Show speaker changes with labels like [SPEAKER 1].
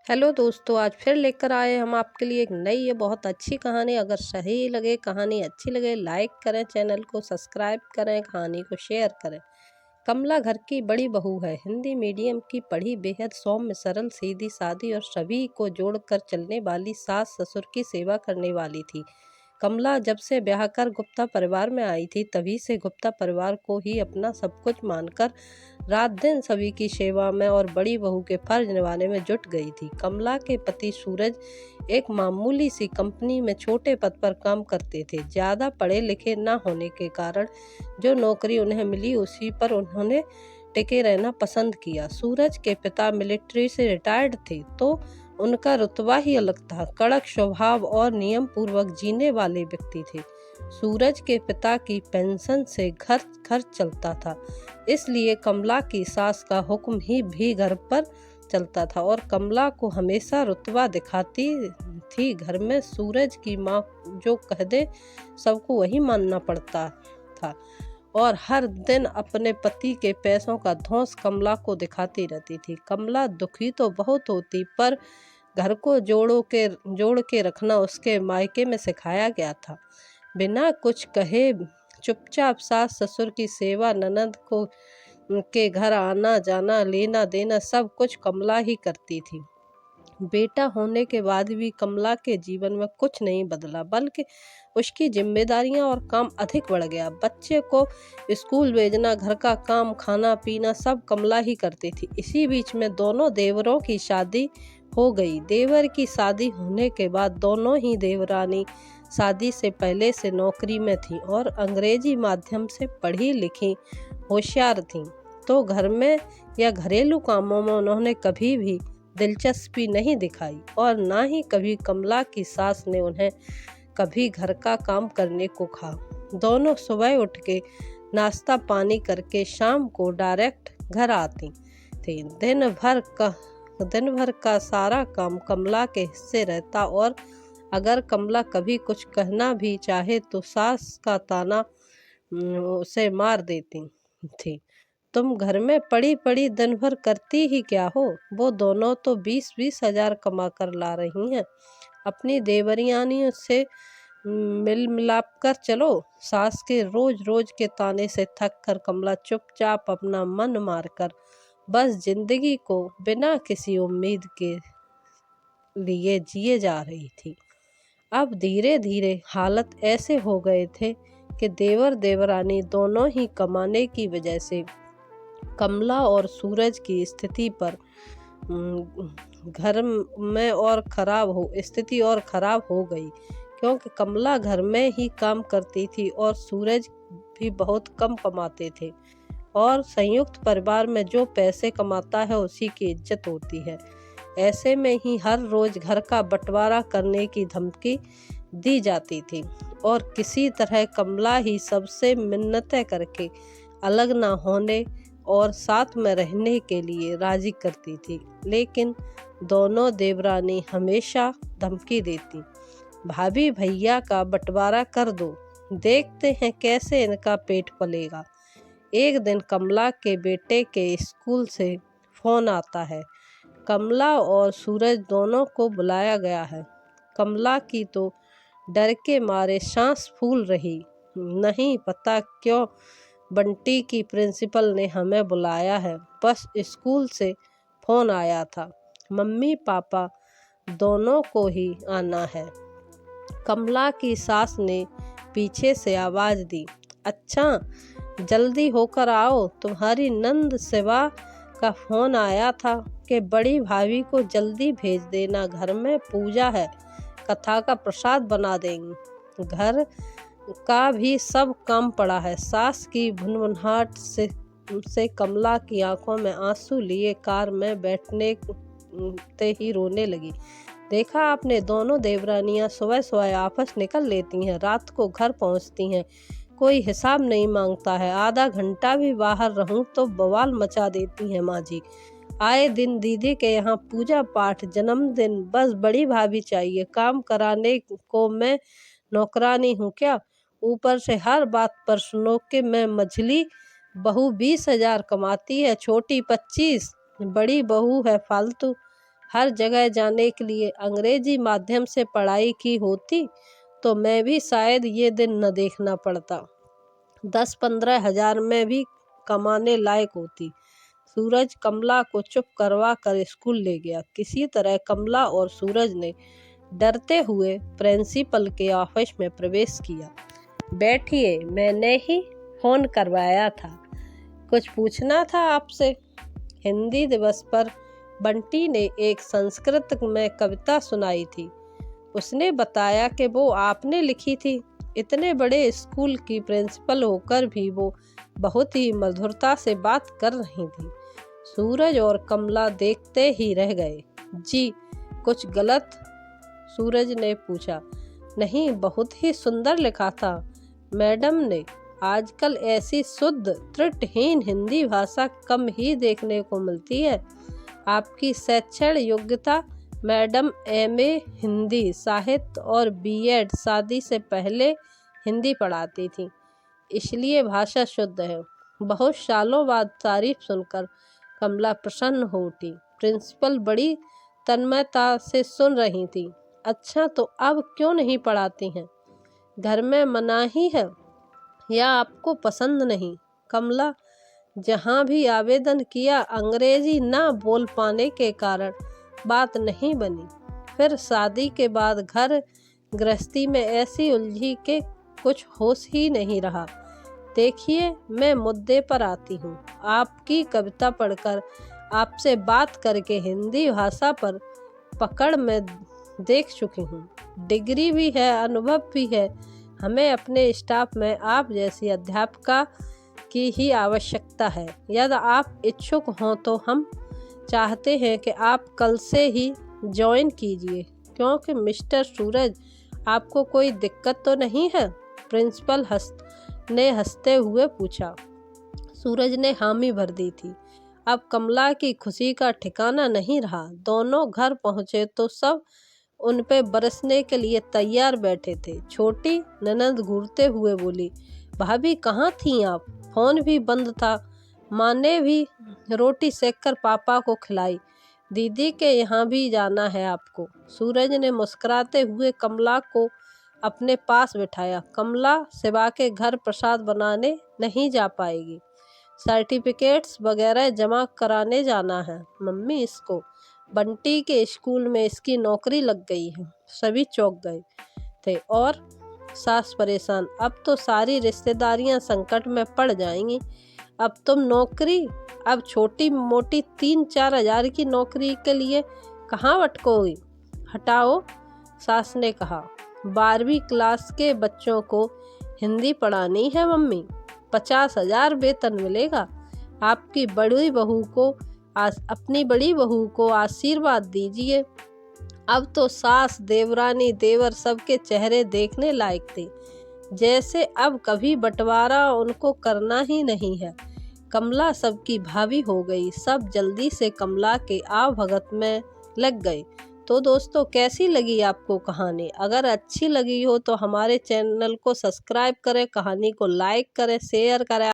[SPEAKER 1] Hello दोस्तों, आज फिर लेकर आए हम आपके लिए एक नई बहुत अच्छी कहानी। अगर सही लगे, कहानी अच्छी लगे, लाइक करें, चैनल को सब्सक्राइब करें, कहानी को शेयर करें। कमला घर की बड़ी बहू है। हिंदी मीडियम की पढ़ी, बेहद सौम्य, सरल, सीधी सादी और सभी को जोड़कर चलने वाली, सास ससुर की सेवा करने वाली थी। कमला जब से ब्याह कर गुप्ता परिवार में आई थी, तभी से गुप्ता परिवार को ही अपना सब कुछ मानकर रात दिन सभी की सेवा में और बड़ी बहू के फर्ज निभाने में जुट गई थी। कमला के पति सूरज एक मामूली सी कंपनी में छोटे पद पर काम करते थे। ज़्यादा पढ़े लिखे न होने के कारण जो नौकरी उन्हें मिली, उसी पर उन्होंने टिके रहना पसंद किया। सूरज के पिता मिलिट्री से रिटायर्ड थे, तो उनका रुतबा ही अलग था। कड़क स्वभाव और नियम पूर्वक जीने वाले व्यक्ति थे। सूरज के पिता की पेंशन से घर खर्च चलता था, इसलिए कमला की सास का हुक्म ही भी घर पर चलता था और कमला को हमेशा रुतबा दिखाती थी। घर में सूरज की माँ जो कह दे, सबको वही मानना पड़ता था और हर दिन अपने पति के पैसों का धौंस कमला को दिखाती रहती थी। कमला दुखी तो बहुत होती, पर घर को जोड़ के रखना उसके मायके में सिखाया गया था। बिना कुछ कहे चुपचाप सास ससुर की सेवा, ननद को के घर आना जाना, लेना देना, सब कुछ कमला ही करती थी। बेटा होने के बाद भी कमला के जीवन में कुछ नहीं बदला, बल्कि उसकी जिम्मेदारियां और काम अधिक बढ़ गया। बच्चे को स्कूल भेजना, घर का काम, खाना पीना सब कमला ही करती थी। इसी बीच में दोनों देवरों की शादी हो गई। देवर की शादी होने के बाद दोनों ही देवरानी शादी से पहले से नौकरी में थी और अंग्रेजी माध्यम से पढ़ी लिखी होशियार थीं, तो घर में या घरेलू कामों में उन्होंने कभी भी दिलचस्पी नहीं दिखाई और ना ही कभी कमला की सास ने उन्हें कभी घर का काम करने को कहा। दोनों सुबह उठ के नाश्ता पानी करके शाम को डायरेक्ट घर आती थी। दिन भर का सारा काम कमला के हिस्से रहता और अगर कमला कभी कुछ कहना भी चाहे तो सास का ताना उसे मार देती थी। तुम घर में पड़ी पड़ी दिन भर करती ही क्या हो? वो दोनों तो 20-20 हजार कमा कर ला रही हैं। अपनी देवरियानियों से मिल मिलाप कर चलो। सास के रोज रोज के ताने से थक कर कमला चुपचाप अपना मन मारकर बस जिंदगी को बिना किसी उम्मीद के लिए जिए जा रही थी। अब धीरे धीरे हालत ऐसे हो गए थे कि देवर देवरानी दोनों ही कमाने की वजह से कमला और सूरज की स्थिति पर घर में स्थिति और खराब हो गई, क्योंकि कमला घर में ही काम करती थी और सूरज भी बहुत कम कमाते थे और संयुक्त परिवार में जो पैसे कमाता है उसी की इज्जत होती है। ऐसे में ही हर रोज घर का बंटवारा करने की धमकी दी जाती थी और किसी तरह कमला ही सबसे मिन्नतें करके अलग ना होने और साथ में रहने के लिए राजी करती थी। लेकिन दोनों देवरानी हमेशा धमकी देती, भाभी भैया का बंटवारा कर दो, देखते हैं कैसे इनका पेट पलेगा। एक दिन कमला के बेटे के स्कूल से फोन आता है। कमला और सूरज दोनों को बुलाया गया है। कमला की तो डर के मारे सांस फूल रही। नहीं पता क्यों बंटी की प्रिंसिपल ने हमें बुलाया है, बस स्कूल से फोन आया था, मम्मी पापा दोनों को ही आना है। कमला की सास ने पीछे से आवाज दी, अच्छा जल्दी होकर आओ, तुम्हारी नंद शिवा का फोन आया था कि बड़ी भाभी को जल्दी भेज देना, घर में पूजा है, कथा का प्रसाद बना देंगे। घर का भी सब काम पड़ा है। सास की भुनभुनाहट से कमला की आंखों में आंसू लिए कार में बैठने ते ही रोने लगी। देखा आपने, दोनों देवरानियां सुबह सुबह आपस निकल लेती हैं, रात को घर पहुंचती हैं, कोई हिसाब नहीं मांगता है। आधा घंटा भी बाहर रहूं तो बवाल मचा देती हैं माँ जी। आए दिन दीदी के यहाँ पूजा पाठ, जन्मदिन, बस बड़ी भाभी चाहिए। काम कराने को मैं नौकरानी हूँ क्या? ऊपर से हर बात पर सुनो कि मैं मझली बहू 20 हजार कमाती है, छोटी 25, बड़ी बहू है फालतू। हर जगह जाने के लिए अंग्रेजी माध्यम से पढ़ाई की होती तो मैं भी शायद ये दिन न देखना पड़ता। 10-15 हज़ार में भी कमाने लायक होती। सूरज कमला को चुप करवा कर स्कूल ले गया। किसी तरह कमला और सूरज ने डरते हुए प्रिंसिपल के ऑफिस में प्रवेश किया। बैठिए, मैंने ही फोन करवाया था, कुछ पूछना था आपसे। हिंदी दिवस पर बंटी ने एक संस्कृत में कविता सुनाई थी। उसने बताया कि वो आपने लिखी थी। इतने बड़े स्कूल की प्रिंसिपल होकर भी वो बहुत ही मधुरता से बात कर रही थी। सूरज और कमला देखते ही रह गए। जी, कुछ गलत? सूरज ने पूछा। नहीं, बहुत ही सुंदर लिखा था मैडम ने। आजकल ऐसी शुद्ध त्रुटिहीन हिंदी भाषा कम ही देखने को मिलती है। आपकी शैक्षणिक योग्यता मैडम MA हिंदी साहित्य और B.Ed शादी से पहले हिंदी पढ़ाती थी, इसलिए भाषा शुद्ध है। बहुत सालों बाद तारीफ सुनकर कमला प्रसन्न हो उठी। प्रिंसिपल बड़ी तन्मयता से सुन रही थी। अच्छा, तो अब क्यों नहीं पढ़ाती हैं? घर में मनाही है या आपको पसंद नहीं? कमला, जहाँ भी आवेदन किया अंग्रेजी ना बोल पाने के कारण बात नहीं बनी। फिर शादी के बाद घर गृहस्थी में ऐसी उलझी कि कुछ होश ही नहीं रहा। देखिए, मैं मुद्दे पर आती हूँ। आपकी कविता पढ़कर, आपसे बात करके हिंदी भाषा पर पकड़ में देख चुकी हूँ। डिग्री भी है, अनुभव भी है। हमें अपने स्टाफ में आप जैसी अध्यापिका की ही आवश्यकता है। यदि आप इच्छुक हों तो हम चाहते हैं कि आप कल से ही ज्वाइन कीजिए। क्योंकि मिस्टर सूरज, आपको कोई दिक्कत तो नहीं है? प्रिंसिपल ने हंसते हुए पूछा। सूरज ने हामी भर दी थी। अब कमला की खुशी का ठिकाना नहीं रहा। दोनों घर पहुंचे तो सब उन पे बरसने के लिए तैयार बैठे थे। छोटी ननद घूरते हुए बोली, भाभी कहाँ थी आप? फोन भी बंद था। माँ ने भी रोटी सेककर पापा को खिलाई। दीदी के यहाँ भी जाना है आपको। सूरज ने मुस्कुराते हुए कमला को अपने पास बिठाया। कमला शिवा के घर प्रसाद बनाने नहीं जा पाएगी। सर्टिफिकेट्स वगैरह जमा कराने जाना है मम्मी इसको। बंटी के स्कूल में इसकी नौकरी लग गई है। सभी चौंक गए थे और सास परेशान। अब तो सारी रिश्तेदारियां संकट में पड़ जाएंगी। अब तुम नौकरी, अब छोटी मोटी 3-4 हज़ार की नौकरी के लिए कहाँ भटकोगी? हटाओ, सास ने कहा। 12वीं क्लास के बच्चों को हिंदी पढ़ानी है मम्मी। 50,000 वेतन मिलेगा। आपकी बड़ी बहू को अपनी बड़ी बहू को आशीर्वाद दीजिए। अब तो सास, देवरानी, देवर सबके चेहरे देखने लायक थे। जैसे अब कभी बंटवारा उनको करना ही नहीं है। कमला सबकी भाभी हो गई। सब जल्दी से कमला के आवभगत में लग गए। तो दोस्तों, कैसी लगी आपको कहानी? अगर अच्छी लगी हो तो हमारे चैनल को सब्सक्राइब करें, कहानी को लाइक करें, शेयर करें।